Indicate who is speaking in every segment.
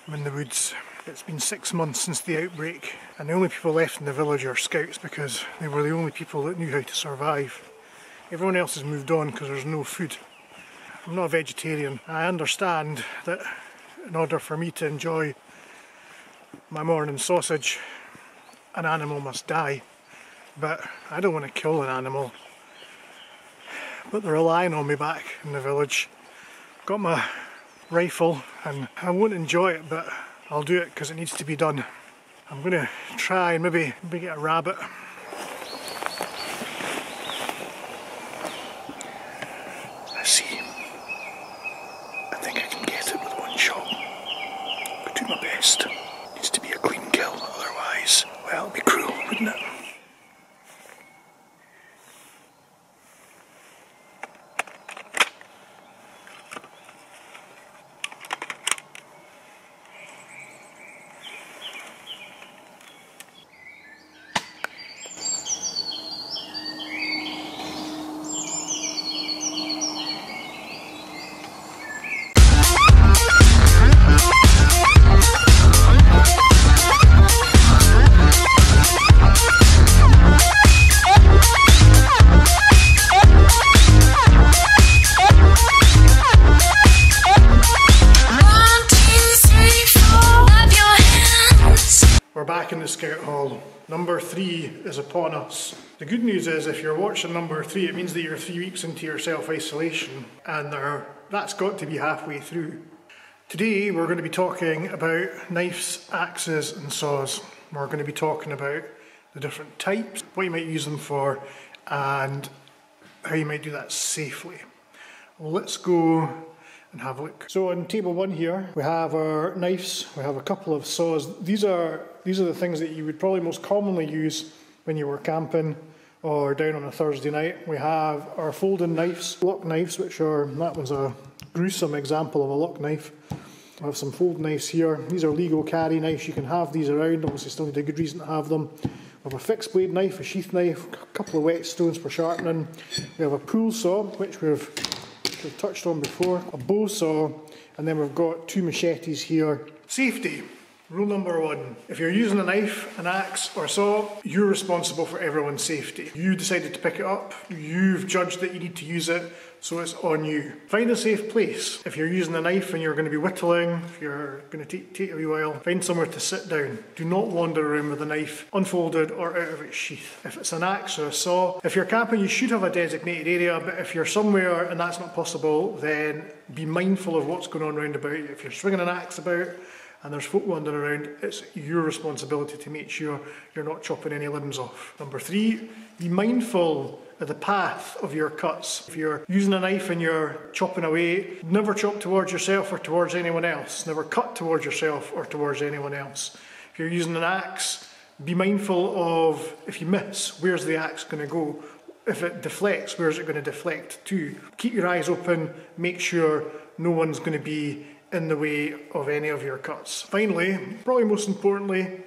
Speaker 1: I'm in the woods. It's been 6 months since the outbreak, and the only people left in the village are scouts because they were the only people that knew how to survive. Everyone else has moved on because there's no food. I'm not a vegetarian. I understand that in order for me to enjoy my morning sausage, an animal must die. But I don't want to kill an animal. But they're relying on me back in the village. Got my rifle and I won't enjoy it, but I'll do it because it needs to be done. I'm going to try and maybe get a rabbit. Let's see. I think I can get it with one shot. I'll do my best. Needs to be a clean kill, otherwise, well, it'd be cruel, wouldn't it? Back in the scout hall. Number 3 is upon us. The good news is if you're watching number 3, it means that you're 3 weeks into your self-isolation, and that's got to be halfway through. Today we're going to be talking about knives, axes and saws. We're going to be talking about the different types, what you might use them for, and how you might do that safely. Well, let's go and have a look. So on table 1 here we have our knives, we have a couple of saws. These are the things that you would probably most commonly use when you were camping or down on a Thursday night. We have our folding knives, lock knives, which are, that was a gruesome example of a lock knife. We have some fold knives here. These are legal carry knives. You can have these around, obviously still need a good reason to have them. We have a fixed blade knife, a sheath knife, a couple of whetstones for sharpening. We have a pool saw, which we've touched on before, a bow saw, and then we've got 2 machetes here. Safety. Rule number 1. If you're using a knife, an axe or a saw, you're responsible for everyone's safety. You decided to pick it up, you've judged that you need to use it, so it's on you. Find a safe place. If you're using a knife and you're going to be whittling, if you're going to take a wee while, find somewhere to sit down. Do not wander around with the knife unfolded or out of its sheath. If it's an axe or a saw, if you're camping you should have a designated area, but if you're somewhere and that's not possible, then be mindful of what's going on round about you. If you're swinging an axe about, and there's folk wandering around, it's your responsibility to make sure you're not chopping any limbs off. Number 3, be mindful of the path of your cuts. If you're using a knife and you're chopping away, never chop towards yourself or towards anyone else. Never cut towards yourself or towards anyone else. If you're using an axe, be mindful of, if you miss, where's the axe going to go? If it deflects, where's it going to deflect to? Keep your eyes open, make sure no one's going to be in the way of any of your cuts. Finally, probably most importantly,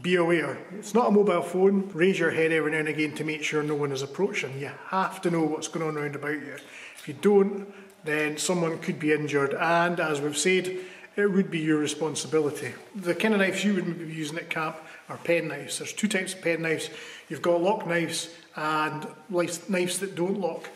Speaker 1: be aware. It's not a mobile phone. Raise your head every now and again to make sure no one is approaching. You have to know what's going on round about you. If you don't, then someone could be injured, and as we've said, it would be your responsibility. The kind of knives you would be using at camp are pen knives. There's 2 types of pen knives. You've got lock knives and knives that don't lock.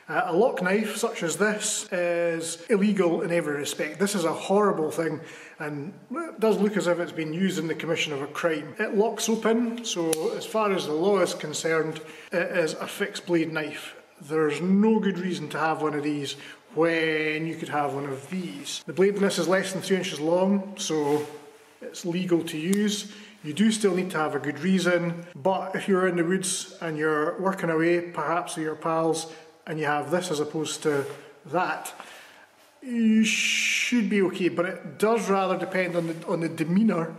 Speaker 1: A lock knife such as this is illegal in every respect. This is a horrible thing, and it does look as if it's been used in the commission of a crime. It locks open, so as far as the law is concerned, it is a fixed blade knife. There's no good reason to have one of these when you could have one of these. The blade in this is less than 3 inches long, so it's legal to use. You do still need to have a good reason, but if you're in the woods and you're working away, perhaps with your pals, and you have this as opposed to that, you should be okay, but it does rather depend on the demeanour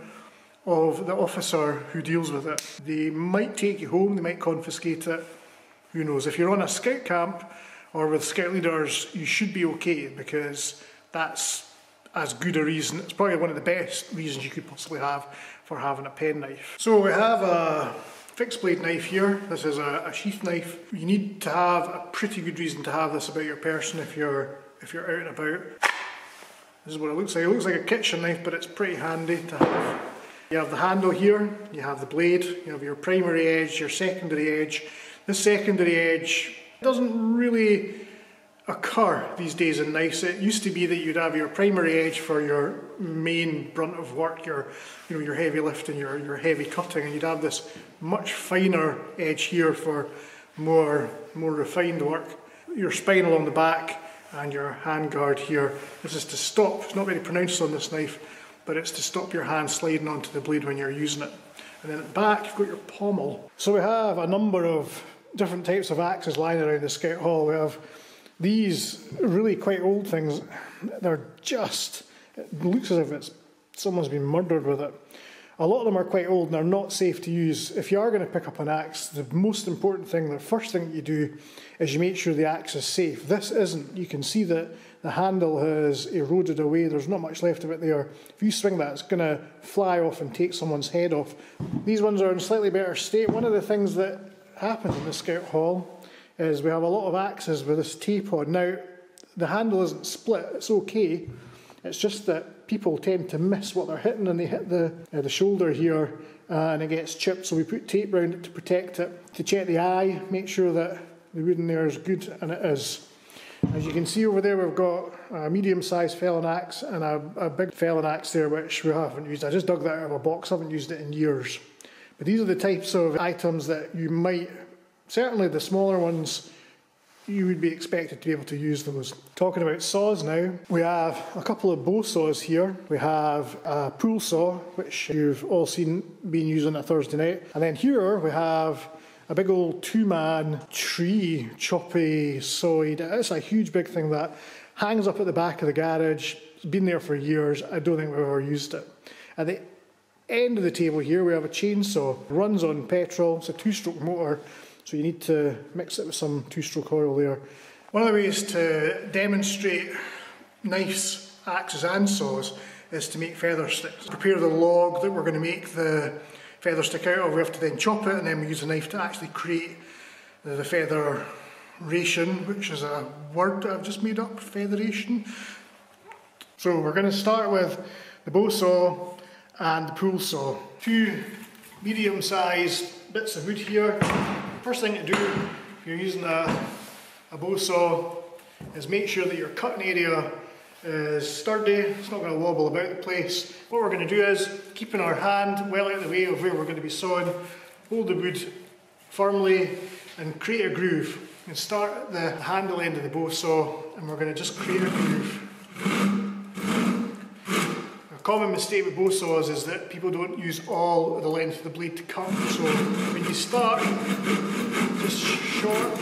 Speaker 1: of the officer who deals with it. They might take you home, they might confiscate it, who knows. If you're on a scout camp or with scout leaders, you should be okay, because that's as good a reason, it's probably one of the best reasons you could possibly have for having a pen knife. So we have a fixed blade knife here. This is a sheath knife. You need to have a pretty good reason to have this about your person if you're out and about. This is what it looks like. It looks like a kitchen knife, but it's pretty handy to have. You have the handle here, you have the blade, you have your primary edge, your secondary edge. This secondary edge doesn't really occur these days in knives. It used to be that you'd have your primary edge for your main brunt of work, your heavy lifting, your heavy cutting, and you'd have this much finer edge here for more refined work. Your spine along the back and your hand guard here. This is to stop, it's not very pronounced on this knife, but it's to stop your hand sliding onto the blade when you're using it. And then at the back you've got your pommel. So we have a number of different types of axes lying around the Scout Hall. We have these really quite old things. They're just, it looks as if someone's been murdered with it. A lot of them are quite old and they're not safe to use. If you are going to pick up an axe, the most important thing, the first thing that you do is you make sure the axe is safe. This isn't. You can see that the handle has eroded away. There's not much left of it there. If you swing that, it's going to fly off and take someone's head off. These ones are in slightly better state. One of the things that happens in the Scout Hall is we have a lot of axes with this tape on. Now, the handle isn't split. It's okay. It's just that people tend to miss what they're hitting and they hit the shoulder here and it gets chipped, so we put tape around it to protect it. To check the eye, make sure that the wood in there is good, and it is. As you can see over there, we've got a medium-sized felon axe and a big felon axe there which we haven't used. I just dug that out of a box, I haven't used it in years. But these are the types of items that you might, certainly the smaller ones, you would be expected to be able to use those. Talking about saws now, we have a couple of bow saws here. We have a pool saw, which you've all seen being used on a Thursday night. And then here we have a big old two-man tree choppy sawed. It's a huge big thing that hangs up at the back of the garage. It's been there for years. I don't think we've ever used it. At the end of the table here we have a chainsaw. It runs on petrol. It's a two-stroke motor. So you need to mix it with some two-stroke oil there. One of the ways to demonstrate knives, axes and saws is to make feather sticks. Prepare the log that we're going to make the feather stick out of. We have to then chop it and then we use a knife to actually create the feather ration, which is a word that I've just made up, featheration. So we're going to start with the bow saw and the pool saw. Two medium-sized bits of wood here. First thing to do if you're using a bow saw is make sure that your cutting area is sturdy, it's not going to wobble about the place. What we're going to do is, keeping our hand well out of the way of where we're going to be sawing, hold the wood firmly and create a groove. And start at the handle end of the bow saw and we're going to just create a groove. A common mistake with bow saws is that people don't use all of the length of the blade to cut. So when you start, just short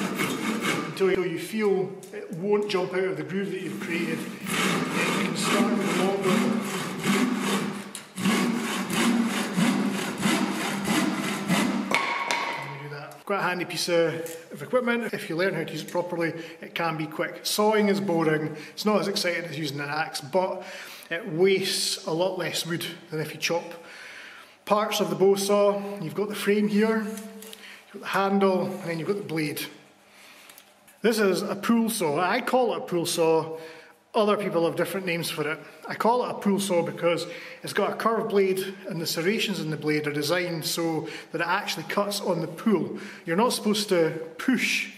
Speaker 1: until you feel it won't jump out of the groove that you've created. Then you can start with longer. Quite a handy piece of equipment. If you learn how to use it properly, it can be quick. Sawing is boring. It's not as exciting as using an axe, but it wastes a lot less wood than if you chop parts of the bow saw. You've got the frame here, you've got the handle, and then you've got the blade. This is a pool saw. I call it a pool saw. Other people have different names for it. I call it a pool saw because it's got a curved blade and the serrations in the blade are designed so that it actually cuts on the pool. You're not supposed to push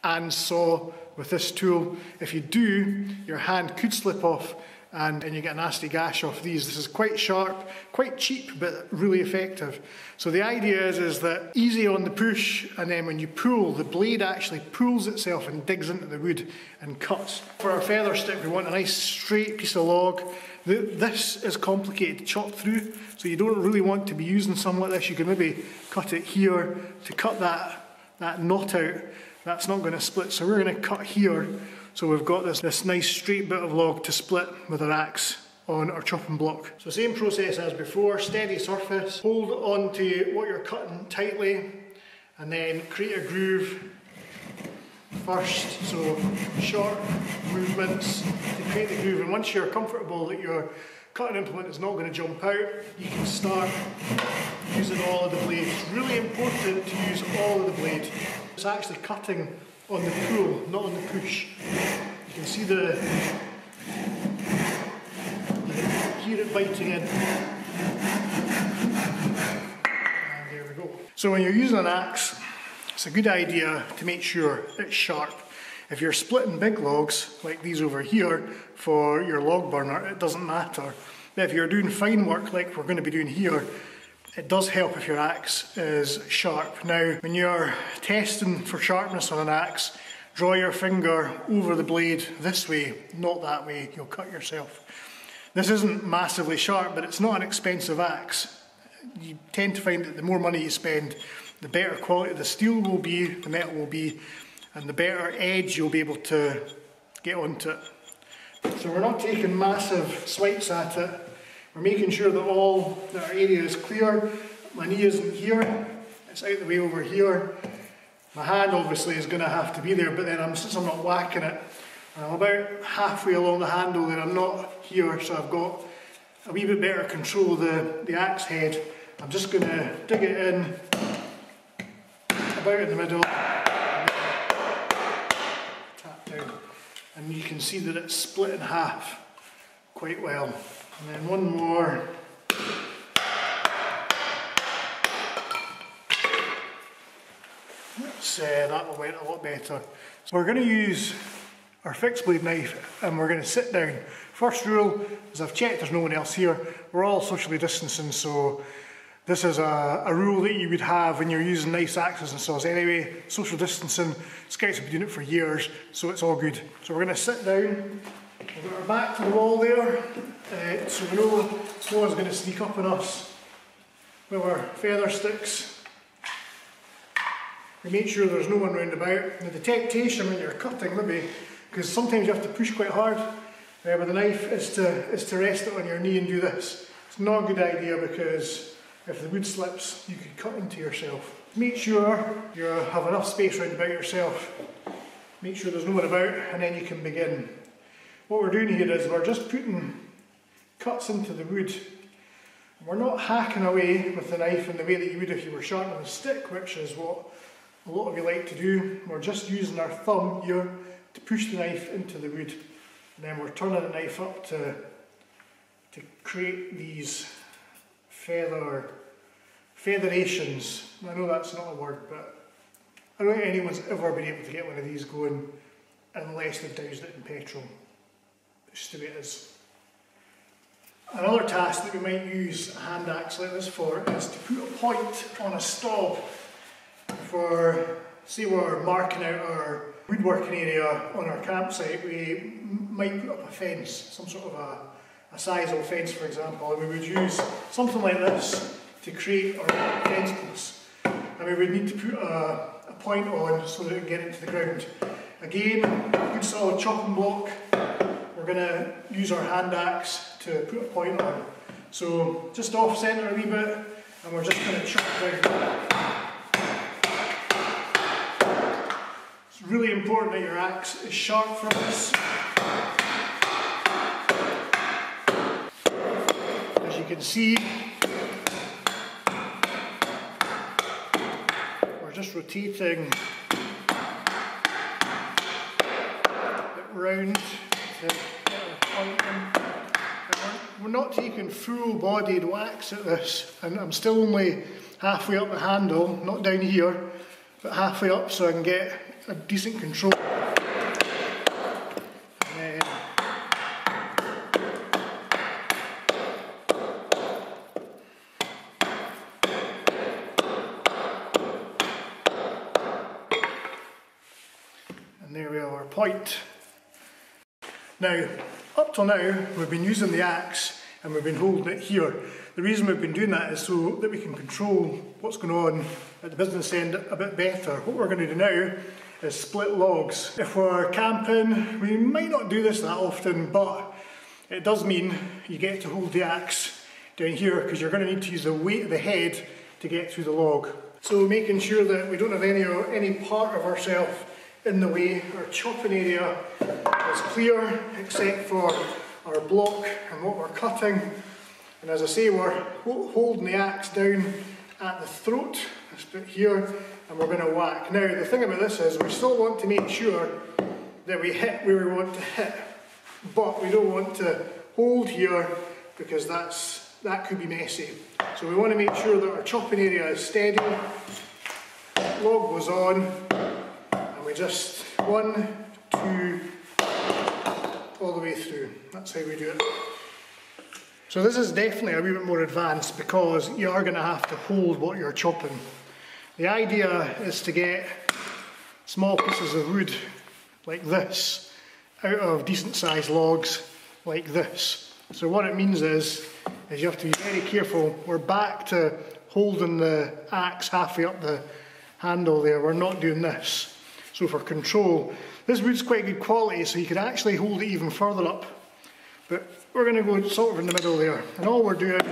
Speaker 1: and saw with this tool. If you do, your hand could slip off and you get a nasty gash off these. This is quite sharp, quite cheap, but really effective. So the idea is that easy on the push, and then when you pull, the blade actually pulls itself and digs into the wood and cuts. For our feather stick, we want a nice straight piece of log. This is complicated to chop through, so you don't really want to be using something like this. You can maybe cut it here to cut that knot out. That's not going to split, so we're going to cut here. So we've got this nice straight bit of log to split with our axe on our chopping block. So same process as before, steady surface, hold on to what you're cutting tightly and then create a groove first, so short movements to create the groove, and once you're comfortable that your cutting implement is not going to jump out, you can start using all of the blade. It's really important to use all of the blade. It's actually cutting on the pull, not on the push. You can see the hear it biting in. And there we go. So when you're using an axe, it's a good idea to make sure it's sharp. If you're splitting big logs, like these over here, for your log burner, it doesn't matter. But if you're doing fine work like we're going to be doing here, it does help if your axe is sharp. Now, when you're testing for sharpness on an axe, draw your finger over the blade this way, not that way, you'll cut yourself. This isn't massively sharp, but it's not an expensive axe. You tend to find that the more money you spend, the better quality the steel will be, the metal will be, and the better edge you'll be able to get onto it. So we're not taking massive swipes at it. We're making sure that our area is clear. My knee isn't here, it's out the way over here. My hand obviously is going to have to be there, but then since I'm not whacking it, I'm about halfway along the handle and I'm not here, so I've got a wee bit better control of the axe head. I'm just going to dig it in, about in the middle, and tap down. And you can see that it's split in half quite well. And then one more. That one went a lot better. So we're going to use our fixed blade knife and we're going to sit down. First rule is I've checked there's no one else here. We're all socially distancing, so this is a rule that you would have when you're using knives, axes and saws anyway. Social distancing, Scouts have been doing it for years, so it's all good. So we're going to sit down, we've got our back to the wall there, so we know no one's going to sneak up on us with our feather sticks. We make sure there's no one round about. Now the temptation when you're cutting maybe, because sometimes you have to push quite hard with a knife, is to rest it on your knee and do this. It's not a good idea because if the wood slips, you could cut into yourself. Make sure you have enough space round about yourself. Make sure there's no one about and then you can begin. What we're doing here is we're just putting cuts into the wood. We're not hacking away with the knife in the way that you would if you were sharpening a stick, which is what a lot of you like to do. We're just using our thumb here to push the knife into the wood, and then we're turning the knife up to create these featherations. I know that's not a word, but I don't think anyone's ever been able to get one of these going unless they've doused it in petrol. It's just the way it is. Another task that we might use a hand axe like this for is to put a point on a stub. For, say we're marking out our woodworking area on our campsite, we might put up a fence, some sort of a sizable fence for example, and we would use something like this to create our fence posts. And we would need to put a point on so that it can get into the ground. Again, a good solid chopping block. We're going to use our hand axe to put a point on. So just off centre a wee bit, and we're just going to chop down. It's really important that your axe is sharp for this. As you can see, we're just rotating it round to get our point in. We're not taking full-bodied wax at this, and I'm still only halfway up the handle, not down here, but halfway up so I can get a decent control. And there we have our point. Now, up till now, we've been using the axe and we've been holding it here. The reason we've been doing that is so that we can control what's going on at the business end a bit better. What we're going to do now is split logs. If we're camping, we might not do this that often, but it does mean you get to hold the axe down here because you're going to need to use the weight of the head to get through the log. So making sure that we don't have any part of ourselves in the way. Our chopping area is clear except for our block and what we're cutting. And as I say, we're holding the axe down at the throat, this bit here, and we're going to whack. Now the thing about this is we still want to make sure that we hit where we want to hit, but we don't want to hold here because that could be messy. So we want to make sure that our chopping area is steady. Log goes on, and we just 1, 2, all the way through. That's how we do it. So this is definitely a wee bit more advanced because you are going to have to hold what you're chopping. The idea is to get small pieces of wood like this out of decent sized logs like this. So what it means is you have to be very careful. We're back to holding the axe halfway up the handle there. We're not doing this. So for control, this wood's quite good quality, so you could actually hold it even further up. But we're going to go sort of in the middle there. And all we're doing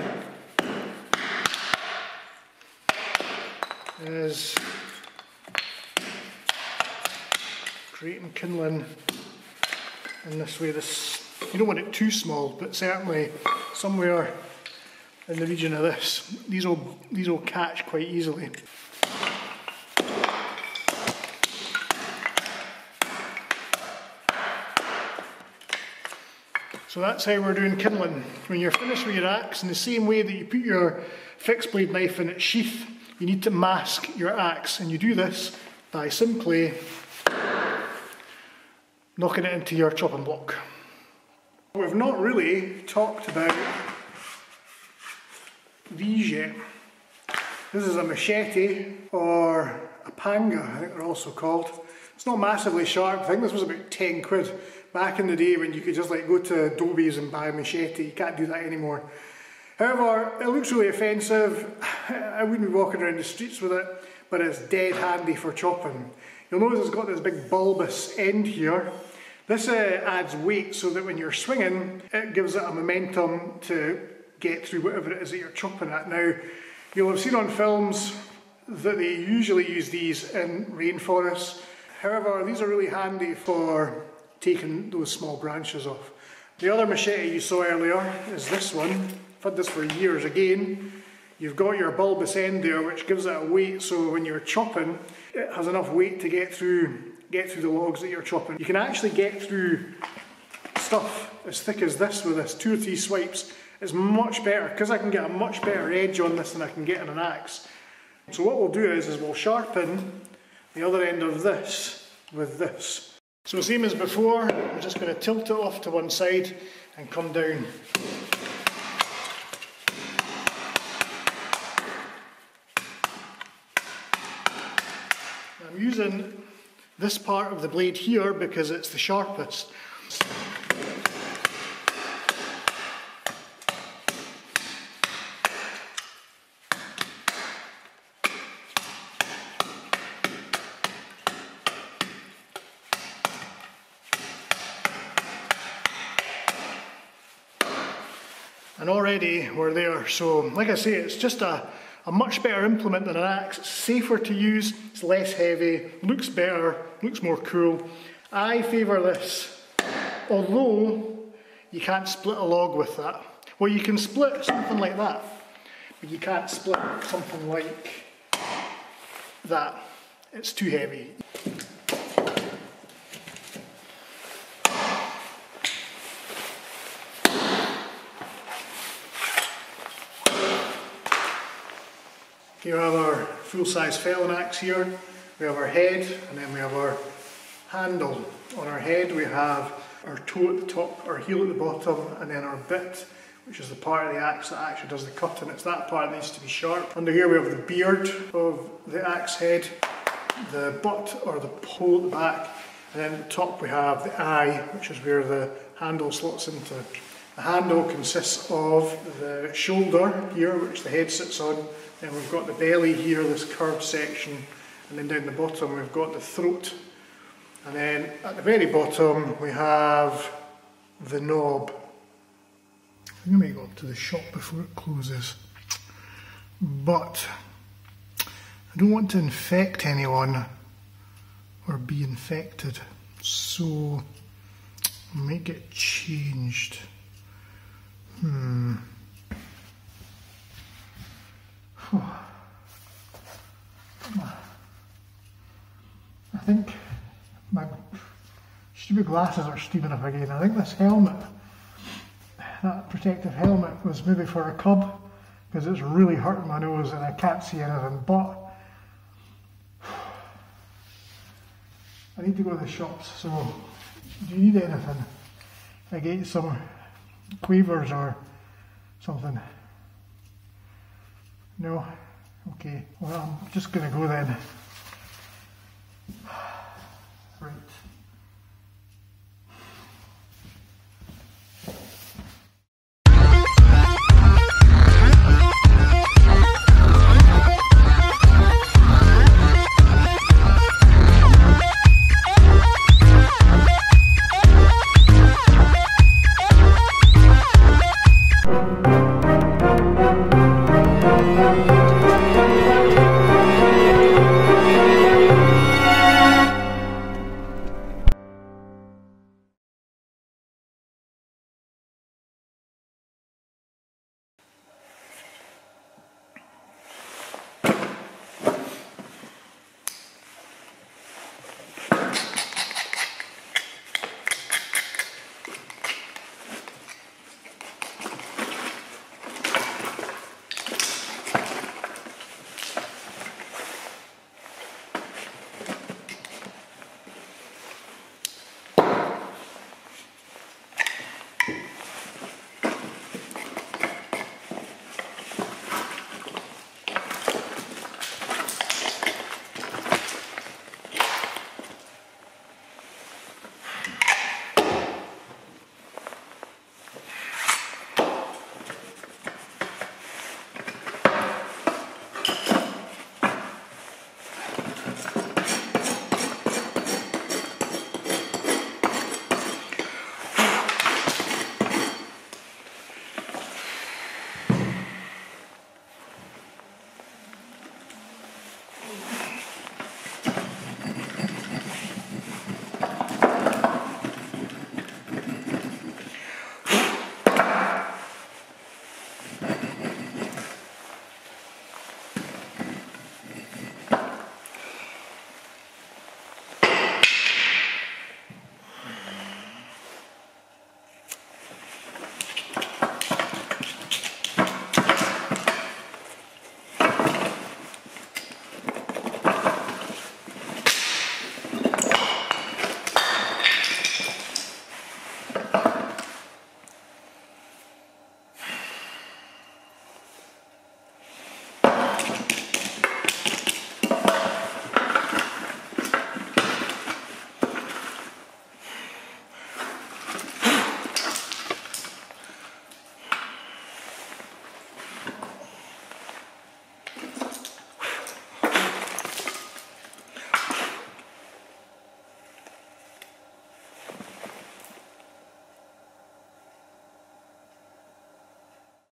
Speaker 1: is creating kindling in this way. You don't want it too small, but certainly somewhere in the region of this. These will catch quite easily. So that's how we're doing kindling. When you're finished with your axe, in the same way that you put your fixed blade knife in its sheath, you need to mask your axe, and you do this by simply knocking it into your chopping block. We've not really talked about these yet. This is a machete, or a panga, I think they're also called. It's not massively sharp. I think this was about 10 quid. Back in the day when you could just like go to Obvs and buy a machete. You can't do that anymore. However, it looks really offensive. I wouldn't be walking around the streets with it, but it's dead handy for chopping. You'll notice it's got this big bulbous end here. This adds weight so that when you're swinging, it gives it a momentum to get through whatever it is that you're chopping at. Now, you'll have seen on films that they usually use these in rainforests. However, these are really handy for taking those small branches off. The other machete you saw earlier is this one. I've had this for years. Again, you've got your bulbous end there, which gives it a weight, so when you're chopping, it has enough weight to get through the logs that you're chopping. You can actually get through stuff as thick as this with this. 2 or 3 swipes is much better, because I can get a much better edge on this than I can get on an axe. So what we'll do is we'll sharpen the other end of this with this. So same as before, we're just going to tilt it off to one side and come down. I'm using this part of the blade here because it's the sharpest. And already we're there. So like I say, it's just a much better implement than an axe. It's safer to use, it's less heavy, looks better, looks more cool. I favour this, although you can't split a log with that. Well, you can split something like that, but you can't split something like that. It's too heavy. Here we have our full-size felon axe here. We have our head, and then we have our handle. On our head we have our toe at the top, our heel at the bottom, and then our bit, which is the part of the axe that actually does the cutting. It's that part that needs to be sharp. Under here we have the beard of the axe head, the butt or the pole at the back, and then at the top we have the eye, which is where the handle slots into. The handle consists of the shoulder here, which the head sits on. Then we've got the belly here, this curved section, and then down the bottom we've got the throat. And then at the very bottom we have the knob. I'm going to go up to the shop before it closes. But I don't want to infect anyone or be infected, so I might get changed. I think my stupid glasses are stupid enough again. I think this helmet, that protective helmet was maybe for a cub, because it's really hurting my nose and I can't see anything, but I need to go to the shops. So do you need anything? I get you some quavers or something? No? Okay, well I'm just going to go then. Right.